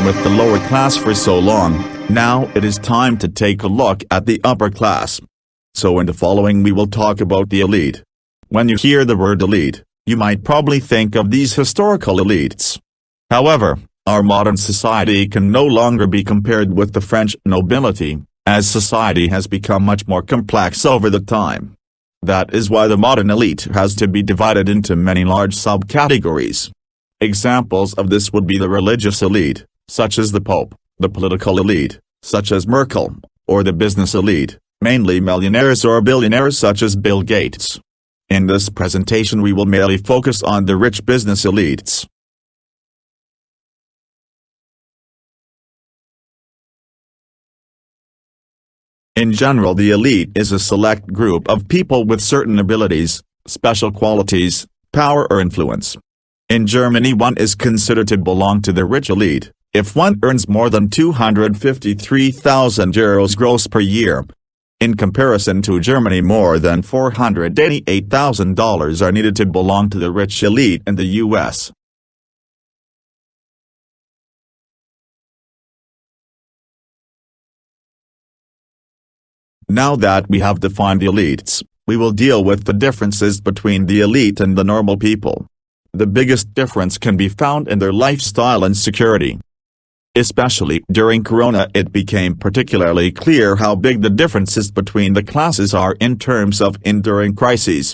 with the lower class for so long, now it is time to take a look at the upper class. So in the following we will talk about the elite. When you hear the word elite, you might probably think of these historical elites. However, our modern society can no longer be compared with the French nobility, as society has become much more complex over the time. That is why the modern elite has to be divided into many large subcategories. Examples of this would be the religious elite, such as the Pope, the political elite, such as Merkel, or the business elite, mainly millionaires or billionaires such as Bill Gates. In this presentation we will mainly focus on the rich business elites. In general, the elite is a select group of people with certain abilities, special qualities, power or influence. In Germany, one is considered to belong to the rich elite if one earns more than €253,000 gross per year. In comparison to Germany, more than $488,000 are needed to belong to the rich elite in the US. Now that we have defined the elites, we will deal with the differences between the elite and the normal people. The biggest difference can be found in their lifestyle and security. Especially during Corona, it became particularly clear how big the differences between the classes are in terms of enduring crises.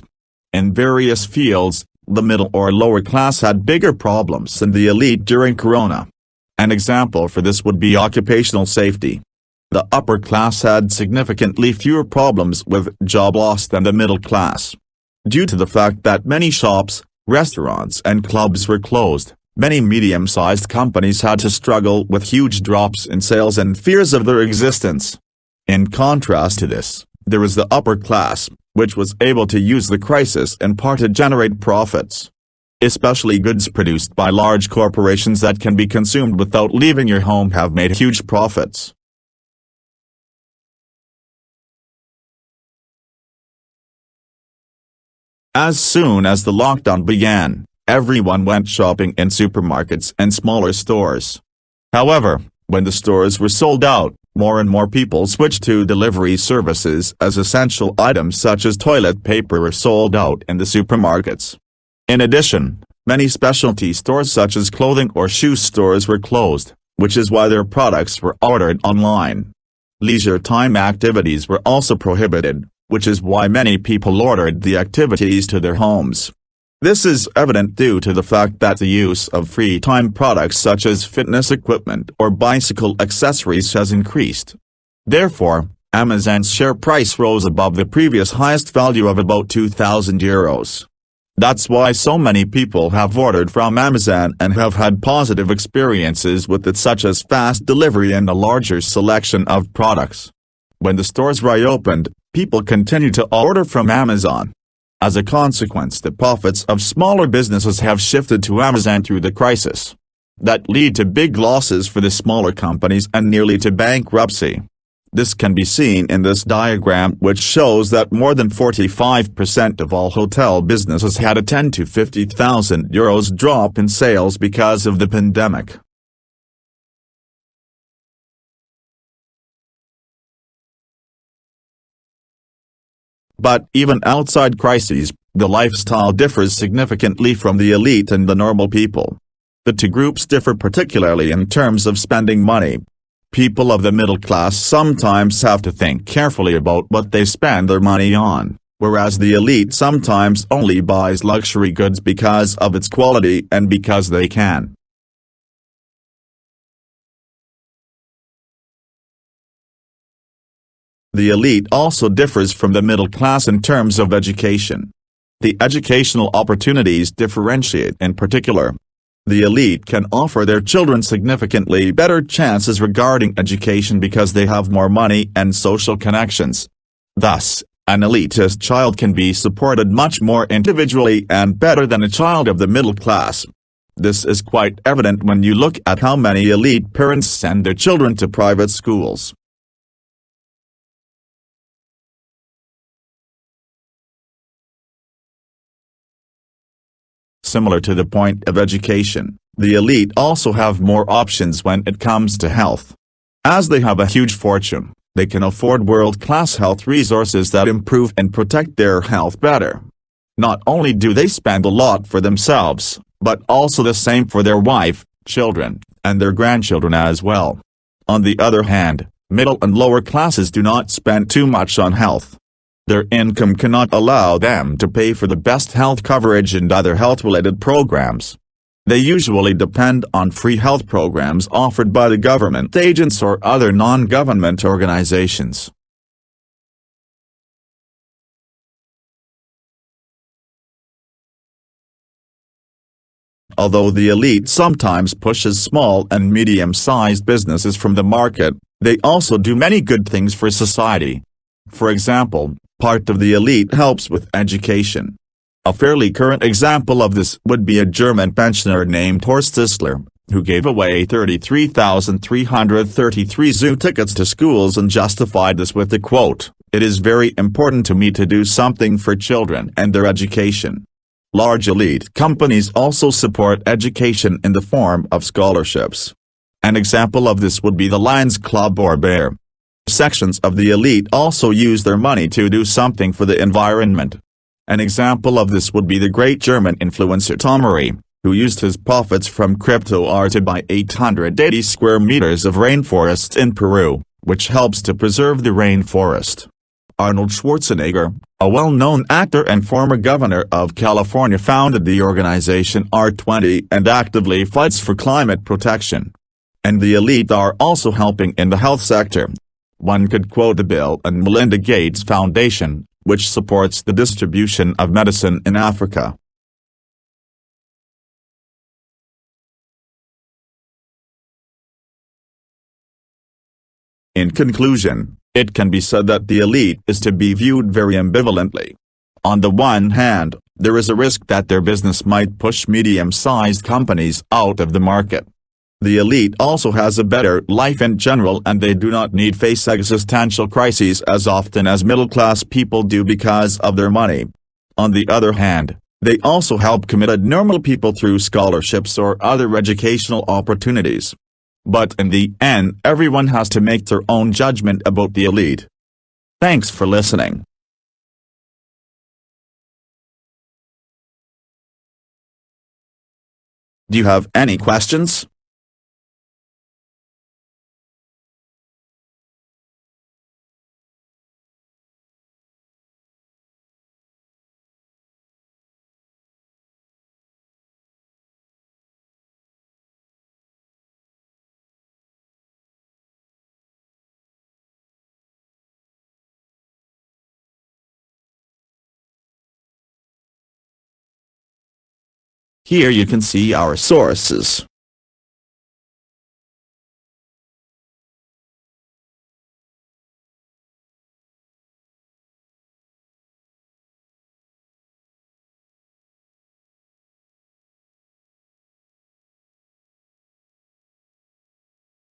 In various fields, the middle or lower class had bigger problems than the elite during Corona. An example for this would be occupational safety. The upper class had significantly fewer problems with job loss than the middle class. Due to the fact that many shops, restaurants and clubs were closed, many medium-sized companies had to struggle with huge drops in sales and fears of their existence. In contrast to this, there was the upper class, which was able to use the crisis in part to generate profits. Especially goods produced by large corporations that can be consumed without leaving your home have made huge profits. As soon as the lockdown began, everyone went shopping in supermarkets and smaller stores. However, when the stores were sold out, more and more people switched to delivery services as essential items such as toilet paper were sold out in the supermarkets. In addition, many specialty stores such as clothing or shoe stores were closed, which is why their products were ordered online. Leisure time activities were also prohibited, which is why many people ordered the activities to their homes. This is evident due to the fact that the use of free time products such as fitness equipment or bicycle accessories has increased. Therefore, Amazon's share price rose above the previous highest value of about €2,000. That's why so many people have ordered from Amazon and have had positive experiences with it, such as fast delivery and a larger selection of products. When the stores reopened, people continued to order from Amazon. As a consequence, the profits of smaller businesses have shifted to Amazon through the crisis. That lead to big losses for the smaller companies and nearly to bankruptcy. This can be seen in this diagram, which shows that more than 45% of all hotel businesses had a €10,000 to €50,000 drop in sales because of the pandemic. But even outside crises, the lifestyle differs significantly from the elite and the normal people. The two groups differ particularly in terms of spending money. People of the middle class sometimes have to think carefully about what they spend their money on, whereas the elite sometimes only buys luxury goods because of its quality and because they can. The elite also differs from the middle class in terms of education. The educational opportunities differentiate in particular. The elite can offer their children significantly better chances regarding education because they have more money and social connections. Thus, an elitist child can be supported much more individually and better than a child of the middle class. This is quite evident when you look at how many elite parents send their children to private schools. Similar to the point of education, the elite also have more options when it comes to health. As they have a huge fortune, they can afford world-class health resources that improve and protect their health better. Not only do they spend a lot for themselves, but also the same for their wife, children, and their grandchildren as well. On the other hand, middle and lower classes do not spend too much on health. Their income cannot allow them to pay for the best health coverage and other health-related programs. They usually depend on free health programs offered by the government agents or other non-government organizations. Although the elite sometimes pushes small and medium-sized businesses from the market, they also do many good things for society. For example, part of the elite helps with education. A fairly current example of this would be a German pensioner named Horst Isler, who gave away 33,333 zoo tickets to schools and justified this with the quote, "It is very important to me to do something for children and their education." Large elite companies also support education in the form of scholarships. An example of this would be the Lions Club or Bear. Sections of the elite also use their money to do something for the environment. An example of this would be the great German influencer Tomaree, who used his profits from crypto art to buy 880 square meters of rainforest in Peru, which helps to preserve the rainforest. Arnold Schwarzenegger, a well-known actor and former governor of California, founded the organization R20 and actively fights for climate protection. And the elite are also helping in the health sector. One could quote the Bill and Melinda Gates Foundation, which supports the distribution of medicine in Africa. In conclusion, it can be said that the elite is to be viewed very ambivalently. On the one hand, there is a risk that their business might push medium-sized companies out of the market. The elite also has a better life in general and they do not need face existential crises as often as middle-class people do because of their money. On the other hand, they also help committed normal people through scholarships or other educational opportunities. But in the end, everyone has to make their own judgment about the elite. Thanks for listening. Do you have any questions? Here you can see our sources.